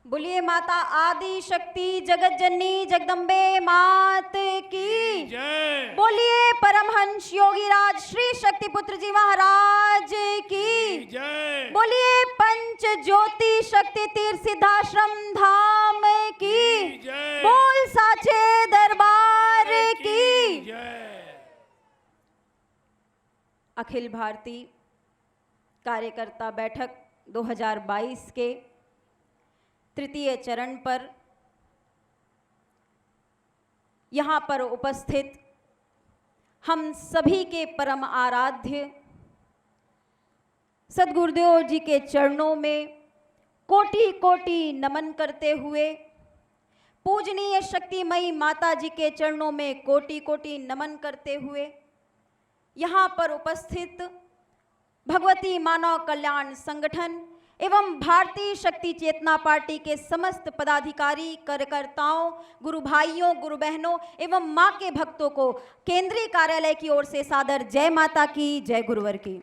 बोलिए माता आदि शक्ति जगत जननी जगदम्बे मात की जय। बोलिए परमहंस योगी राज श्री शक्ति पुत्र जी महाराज की जय। बोलिए पंच ज्योति शक्ति तीर्थ सिद्धाश्रम धाम की जय। बोल साचे दरबार की जय। अखिल भारतीय कार्यकर्ता बैठक 2022 के तृतीय चरण पर यहाँ पर उपस्थित हम सभी के परम आराध्य सद्गुरुदेव जी के चरणों में कोटि कोटि नमन करते हुए, पूजनीय शक्तिमयी माता जी के चरणों में कोटि कोटि नमन करते हुए, यहाँ पर उपस्थित भगवती मानव कल्याण संगठन एवं भारतीय शक्ति चेतना पार्टी के समस्त पदाधिकारी कार्यकर्ताओं, गुरु भाइयों, गुरु बहनों एवं मां के भक्तों को केंद्रीय कार्यालय की ओर से सादर जय माता की, जय गुरुवर की।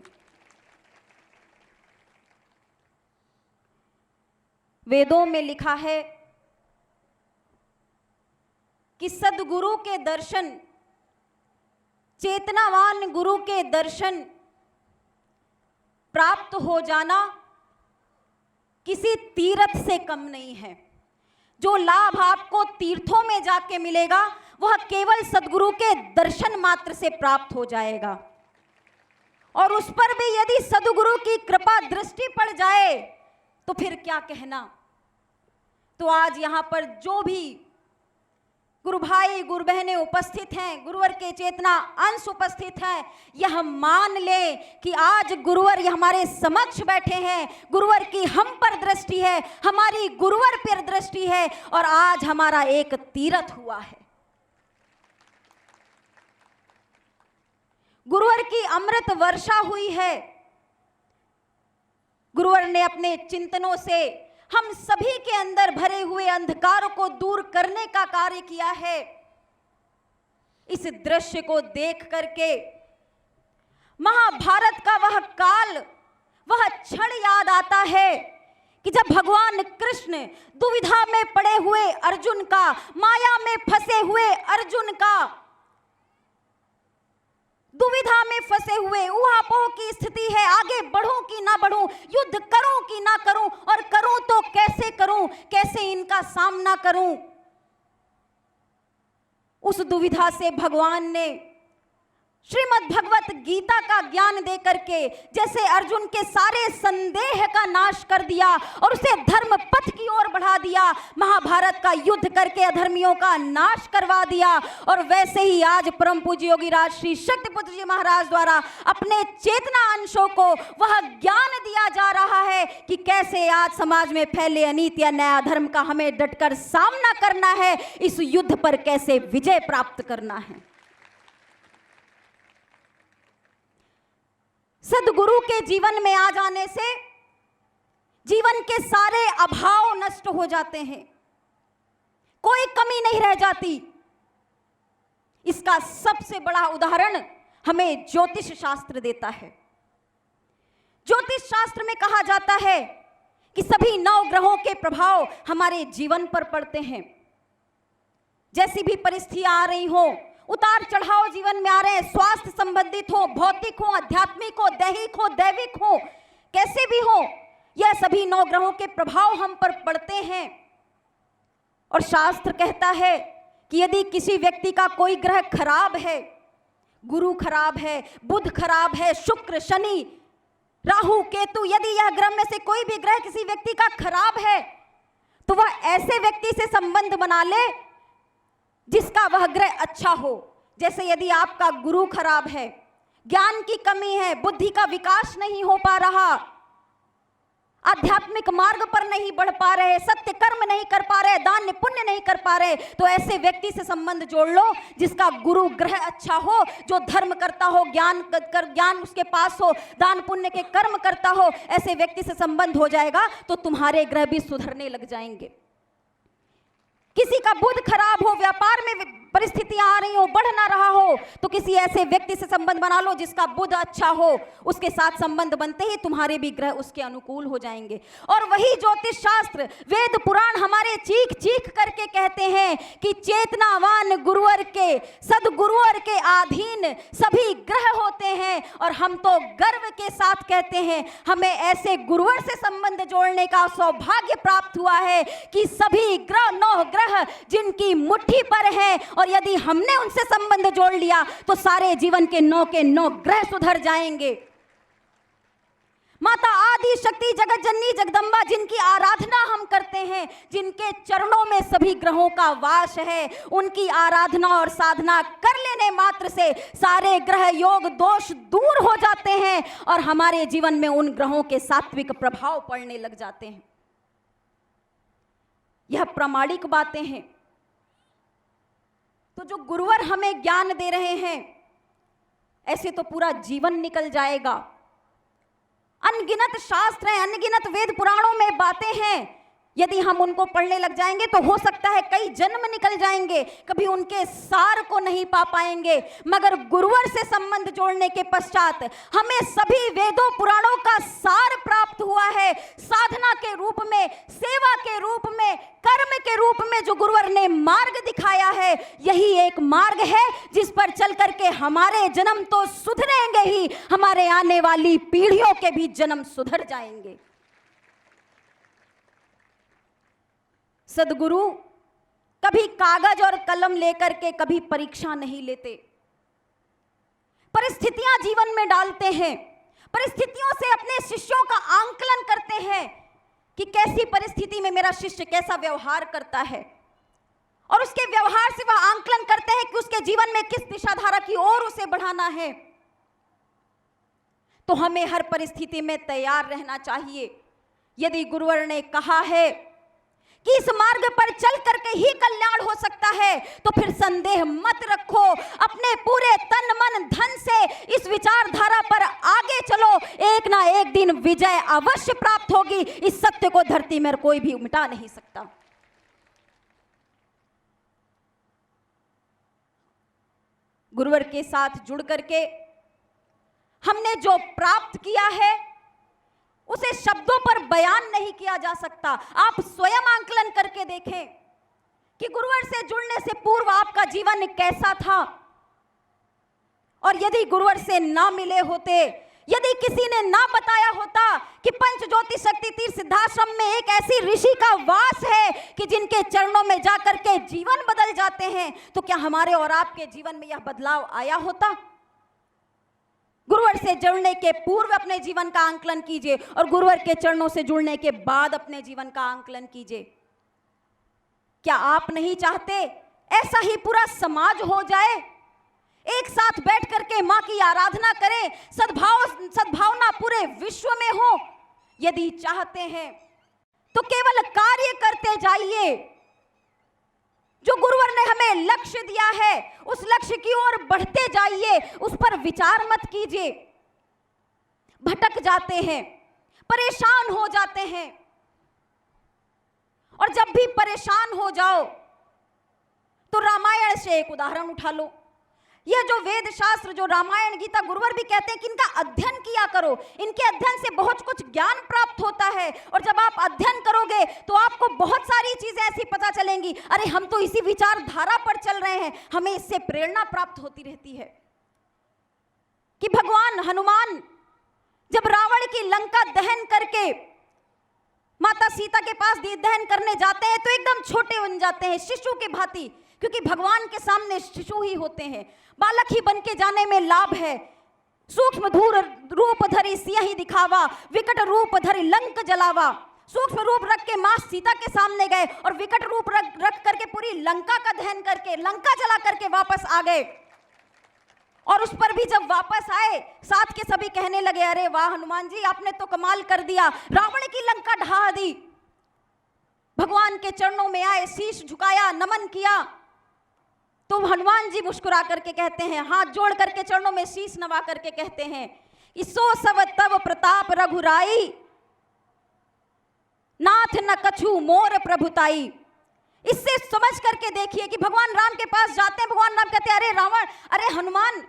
वेदों में लिखा है कि सद्गुरु के दर्शन, चेतनावान गुरु के दर्शन प्राप्त हो जाना किसी तीर्थ से कम नहीं है। जो लाभ आपको तीर्थों में जाके मिलेगा वह केवल सद्गुरु के दर्शन मात्र से प्राप्त हो जाएगा, और उस पर भी यदि सद्गुरु की कृपा दृष्टि पड़ जाए तो फिर क्या कहना। तो आज यहाँ पर जो भी गुरु भाई गुरु बहनें उपस्थित हैं, गुरुवर के चेतना अंश उपस्थित हैं, यह मान ले कि आज गुरुवर हमारे समक्ष बैठे हैं, गुरुवर की हम पर दृष्टि है, हमारी गुरुवर पर दृष्टि है, और आज हमारा एक तीर्थ हुआ है। गुरुवर की अमृत वर्षा हुई है। गुरुवर ने अपने चिंतनों से हम सभी के अंदर भरे हुए अंधकार को दूर करने का कार्य किया है। इस दृश्य को देख करके महाभारत का वह काल, वह क्षण याद आता है कि जब भगवान कृष्ण दुविधा में पड़े हुए अर्जुन का, माया में फंसे हुए अर्जुन का, दुविधा में फंसे हुए ऊहापोह की स्थिति है, आगे बढ़ूं कि ना बढ़ूं, युद्ध करूं कि ना करूं, और करूं तो कैसे करूं, कैसे इनका सामना करूं। उस दुविधा से भगवान ने श्रीमद् भगवत गीता का ज्ञान दे करके जैसे अर्जुन के सारे संदेह का नाश कर दिया और उसे धर्म पथ की ओर बढ़ा दिया, महाभारत का युद्ध करके अधर्मियों का नाश करवा दिया, और वैसे ही आज परम पूज्य योगी राज श्री शक्ति पुत्र जी महाराज द्वारा अपने चेतना अंशों को वह ज्ञान दिया जा रहा है कि कैसे आज समाज में फैले अनीति या नया धर्म का हमें डटकर सामना करना है, इस युद्ध पर कैसे विजय प्राप्त करना है। सद्गुरु के जीवन में आ जाने से जीवन के सारे अभाव नष्ट हो जाते हैं, कोई कमी नहीं रह जाती। इसका सबसे बड़ा उदाहरण हमें ज्योतिष शास्त्र देता है। ज्योतिष शास्त्र में कहा जाता है कि सभी 9 ग्रहों के प्रभाव हमारे जीवन पर पड़ते हैं। जैसी भी परिस्थितियां आ रही हो, उतार चढ़ाव जीवन में आ रहे हैं, स्वास्थ्य संबंधित हो, भौतिक हो, आध्यात्मिक हो, दैहिक हो, दैविक हो, कैसे भी हो, यह सभी 9 ग्रहों के प्रभाव हम पर पड़ते हैं। और शास्त्र कहता है कि यदि किसी व्यक्ति का कोई ग्रह खराब है, गुरु खराब है, बुध खराब है, शुक्र, शनि, राहु, केतु, यदि यह ग्रह में से कोई भी ग्रह किसी व्यक्ति का खराब है, तो वह ऐसे व्यक्ति से संबंध बना ले जिसका वह ग्रह अच्छा हो। जैसे यदि आपका गुरु खराब है, ज्ञान की कमी है, बुद्धि का विकास नहीं हो पा रहा, आध्यात्मिक मार्ग पर नहीं बढ़ पा रहे, सत्य कर्म नहीं कर पा रहे, दान पुण्य नहीं कर पा रहे, तो ऐसे व्यक्ति से संबंध जोड़ लो जिसका गुरु ग्रह अच्छा हो, जो धर्म करता हो, ज्ञान उसके पास हो, दान पुण्य के कर्म करता हो, ऐसे व्यक्ति से संबंध हो जाएगा तो तुम्हारे ग्रह भी सुधरने लग जाएंगे। किसी का बुध खराब हो, व्यापार में परिस्थितियां आ रही हो, बढ़ ना रहा हो, तो किसी ऐसे व्यक्ति से संबंध बना लो जिसका बुध अच्छा हो। उसके साथ संबंध बनते ही तुम्हारे भी ग्रह उसके अनुकूल हो जाएंगे। और वही ज्योतिष शास्त्र, वेद पुराण हमारे चीख चीख करके कहते हैं कि चेतनावान गुरुवर के, सदगुरुवर के अधीन सभी ग्रह होते हैं। और हम तो गर्व के साथ कहते हैं, हमें ऐसे गुरुवर से संबंध जोड़ने का सौभाग्य प्राप्त हुआ है कि सभी ग्रह, 9 ग्रह जिनकी मुट्ठी पर है, और यदि हमने उनसे संबंध जोड़ लिया तो सारे जीवन के 9 के 9 ग्रह सुधर जाएंगे। माता आदि शक्ति जगत जननी जगदम्बा जिनकी आराधना हम करते हैं, जिनके चरणों में सभी ग्रहों का वास है, उनकी आराधना और साधना कर लेने मात्र से सारे ग्रह योग दोष दूर हो जाते हैं और हमारे जीवन में उन ग्रहों के सात्विक प्रभाव पड़ने लग जाते हैं। यह प्रामाणिक बातें हैं। तो जो गुरुवर हमें ज्ञान दे रहे हैं, ऐसे तो पूरा जीवन निकल जाएगा। अनगिनत शास्त्र हैं, अनगिनत वेद पुराणों में बातें हैं। यदि हम उनको पढ़ने लग जाएंगे तो हो सकता है कई जन्म निकल जाएंगे, कभी उनके सार को नहीं पा पाएंगे। मगर गुरुवर से संबंध जोड़ने के पश्चात हमें सभी वेदों पुराणों का सार प्राप्त हुआ है। साधना के रूप में, सेवा के रूप में, कर्म के रूप में जो गुरुवर ने मार्ग दिखाया है, यही एक मार्ग है जिस पर चल करके हमारे जन्म तो सुधरेंगे ही, हमारे आने वाली पीढ़ियों के भी जन्म सुधर जाएंगे। सदगुरु कभी कागज और कलम लेकर के कभी परीक्षा नहीं लेते। परिस्थितियां जीवन में डालते हैं, परिस्थितियों से अपने शिष्यों का आंकलन करते हैं कि कैसी परिस्थिति में मेरा शिष्य कैसा व्यवहार करता है, और उसके व्यवहार से वह आंकलन करते हैं कि उसके जीवन में किस दिशाधारा की ओर उसे बढ़ाना है। तो हमें हर परिस्थिति में तैयार रहना चाहिए। यदि गुरुवर ने कहा है कि इस मार्ग पर चल करके ही कल्याण हो सकता है, तो फिर संदेह मत रखो, अपने पूरे तन मन धन से इस विचारधारा पर आगे चलो। एक ना एक दिन विजय अवश्य प्राप्त होगी। इस सत्य को धरती में कोई भी मिटा नहीं सकता। गुरुवर के साथ जुड़ करके हमने जो प्राप्त किया है उसे शब्दों पर बयान नहीं किया जा सकता। आप स्वयं आंकलन करके देखें कि गुरुवर से जुड़ने से पूर्व आपका जीवन कैसा था, और यदि गुरुवर से ना मिले होते, यदि किसी ने ना बताया होता कि पंचज्योति शक्ति तीर्थ सिद्धाश्रम में एक ऐसी ऋषि का वास है कि जिनके चरणों में जाकर के जीवन बदल जाते हैं, तो क्या हमारे और आपके जीवन में यह बदलाव आया होता? गुरुवर से जुड़ने के पूर्व अपने जीवन का आंकलन कीजिए और गुरुवर के चरणों से जुड़ने के बाद अपने जीवन का आंकलन कीजिए। क्या आप नहीं चाहते ऐसा ही पूरा समाज हो जाए, एक साथ बैठ करके मां की आराधना करें, सद्भावना पूरे विश्व में हो? यदि चाहते हैं तो केवल कार्य करते जाइए। जो गुरुवर ने हमें लक्ष्य दिया है उस लक्ष्य की ओर बढ़ते जाइए, उस पर विचार मत कीजिए। भटक जाते हैं, परेशान हो जाते हैं, और जब भी परेशान हो जाओ तो रामायण से एक उदाहरण उठा लो। यह जो वेद शास्त्र, जो रामायण गीता, गुरुवर भी कहते हैं कि इनका अध्ययन किया करो, इनके अध्ययन से बहुत कुछ ज्ञान प्राप्त होता है। और जब आप अध्ययन करोगे तो आपको बहुत सारी चीजें ऐसी पता चलेंगी, अरे हम तो इसी विचारधारा पर चल रहे हैं, हमें इससे प्रेरणा प्राप्त होती रहती है। कि भगवान हनुमान जब रावण की लंका दहन करके माता सीता के पास दहन करने जाते हैं तो एकदम छोटे बन जाते हैं, शिशु के भांति, क्योंकि भगवान के सामने शिशु ही होते हैं। बालक ही बन के जाने में लाभ है। सूक्ष्म धूर रूप धरी सियहि दिखावा, विकट रूप धरी लंक जलावा। सूक्ष्म रूप रख के मां सीता के सामने गए और विकट रूप रख करके पूरी लंका का दहन करके, लंका जला करके वापस आ गए। और उस पर भी जब वापस आए, साथ के सभी कहने लगे, अरे वाह हनुमान जी, आपने तो कमाल कर दिया, रावण की लंका ढा दी। भगवान के चरणों में आए, शीश झुकाया, नमन किया। तो हनुमान जी मुस्कुरा करके कहते हैं, हाथ जोड़ करके चरणों में शीश नवा करके कहते हैं, इसो सब तब प्रताप रघुराई, नाथ न कछु मोर प्रभुताई। इससे समझ करके देखिए कि भगवान राम के पास जाते हैं, भगवान राम कहते हैं अरे रावण, अरे हनुमान,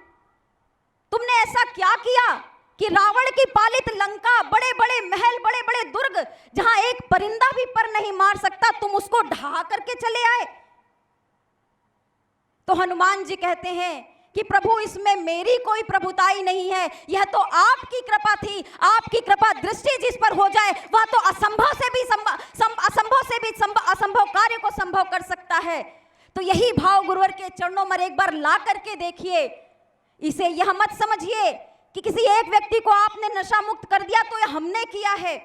तुमने ऐसा क्या किया कि रावण की पालित लंका, बड़े बड़े महल, बड़े बड़े दुर्ग, जहां एक परिंदा भी पर नहीं मार सकता, तुम उसको ढहा करके चले आए। तो हनुमान जी कहते हैं कि प्रभु इसमें मेरी कोई प्रभुताई नहीं है, यह तो आपकी कृपा थी। आपकी कृपा दृष्टि जिस पर हो जाए वह तो असंभव से भी असंभव कार्य को संभव कर सकता है। तो यही भाव गुरुवर के चरणों में एक बार ला करके देखिए। इसे यह मत समझिए कि किसी एक व्यक्ति को आपने नशा मुक्त कर दिया तो यह हमने किया है,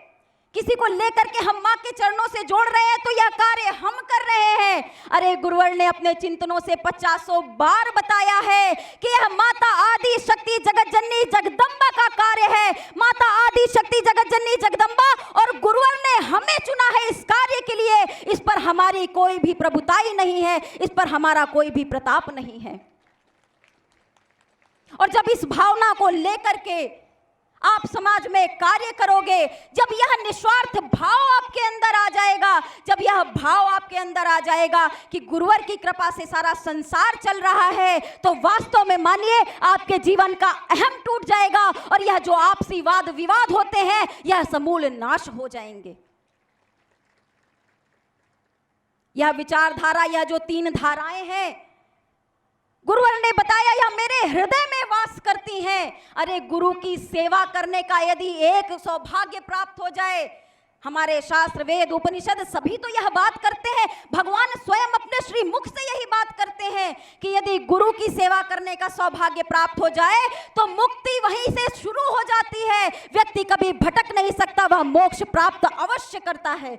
किसी को लेकर के हम मां के चरणों से जोड़ रहे हैं तो यह कार्य हम कर रहे हैं। अरे गुरुवर ने अपने चिंतनों से 50 बार बताया है कि यह माता आदि शक्ति जगत जननी जगदम्बा का कार्य है। माता आदि शक्ति जगत जननी जगदम्बा, और गुरुवर ने हमें चुना है इस कार्य के लिए। इस पर हमारी कोई भी प्रभुताई नहीं है, इस पर हमारा कोई भी प्रताप नहीं है। और जब इस भावना को लेकर के आप समाज में कार्य करोगे, जब यह निस्वार्थ भाव आपके अंदर आ जाएगा, जब यह भाव आपके अंदर आ जाएगा कि गुरुवर की कृपा से सारा संसार चल रहा है, तो वास्तव में मानिए आपके जीवन का अहम टूट जाएगा और यह जो आपसी वाद विवाद होते हैं यह समूल नाश हो जाएंगे। यह विचारधारा, यह जो 3 धाराएं हैं, गुरुवर ने बताया यह मेरे हृदय में वास करती हैं। अरे गुरु की सेवा करने का यदि एक सौभाग्य प्राप्त हो जाए, हमारे शास्त्र वेद उपनिषद सभी तो यह बात करते हैं, भगवान स्वयं अपने श्री मुख से यही बात करते हैं कि यदि गुरु की सेवा करने का सौभाग्य प्राप्त हो जाए तो मुक्ति वहीं से शुरू हो जाती है। व्यक्ति कभी भटक नहीं सकता, वह मोक्ष प्राप्त अवश्य करता है।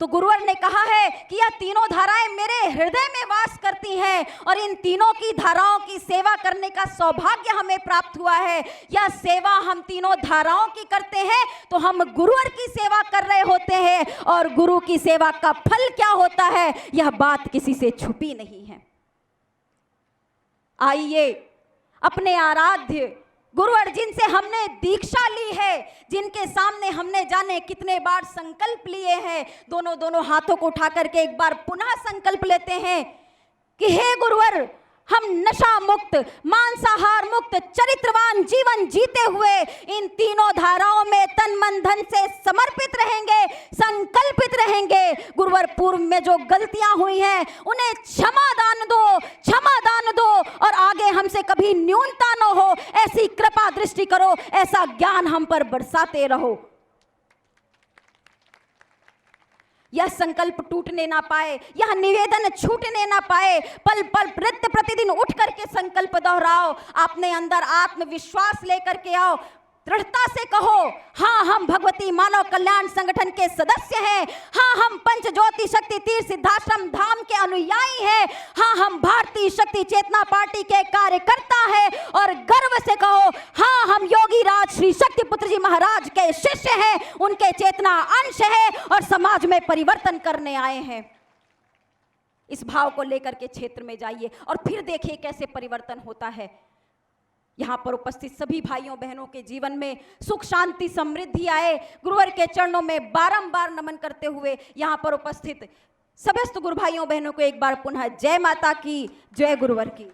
तो गुरुवर ने कहा है कि यह तीनों धाराएं मेरे हृदय में वास करती हैं और इन तीनों की धाराओं की सेवा करने का सौभाग्य हमें प्राप्त हुआ है। यह सेवा हम तीनों धाराओं की करते हैं तो हम गुरुवर की सेवा कर रहे होते हैं, और गुरु की सेवा का फल क्या होता है यह बात किसी से छुपी नहीं है। आइए अपने आराध्य गुरुवर जिनसे हमने दीक्षा ली है, जिनके सामने हमने जाने कितने बार संकल्प लिए हैं, दोनों हाथों को उठा करके एक बार पुनः संकल्प लेते हैं कि हे गुरुवर, हम नशा मुक्त, मांसाहार मुक्त, चरित्रवान जीवन जीते हुए इन तीनों धाराओं में तन मन धन से समर्पित रहेंगे, संकल्पित रहेंगे। गुरुवर पूर्व में जो गलतियां हुई हैं उन्हें क्षमा दान दो, क्षमा दान दो, और आगे हमसे कभी न्यूनता न हो ऐसी कृपा दृष्टि करो, ऐसा ज्ञान हम पर बरसाते रहो। यह संकल्प टूटने ना पाए, यह निवेदन छूटने ना पाए। पल पल नित्य प्रतिदिन उठ करके संकल्प दोहराओ, अपने अंदर आत्मविश्वास लेकर के आओ, दृढ़ता से कहो हाँ हम भगवती मानव कल्याण संगठन के सदस्य हैं, हाँ हम पंच ज्योति शक्ति तीर्थ सिद्धाश्रम धाम के अनुयायी हैं, हाँ हम भारतीय शक्ति चेतना पार्टी के कार्यकर्ता हैं, और गर्व से कहो हाँ हम योगी राज श्री शक्ति पुत्र जी महाराज के शिष्य हैं, उनके चेतना अंश है और समाज में परिवर्तन करने आए हैं। इस भाव को लेकर के क्षेत्र में जाइए और फिर देखिए कैसे परिवर्तन होता है। यहाँ पर उपस्थित सभी भाइयों बहनों के जीवन में सुख शांति समृद्धि आए। गुरुवर के चरणों में बारंबार नमन करते हुए यहाँ पर उपस्थित समस्त गुरु भाइयों बहनों को एक बार पुनः जय माता की, जय गुरुवर की।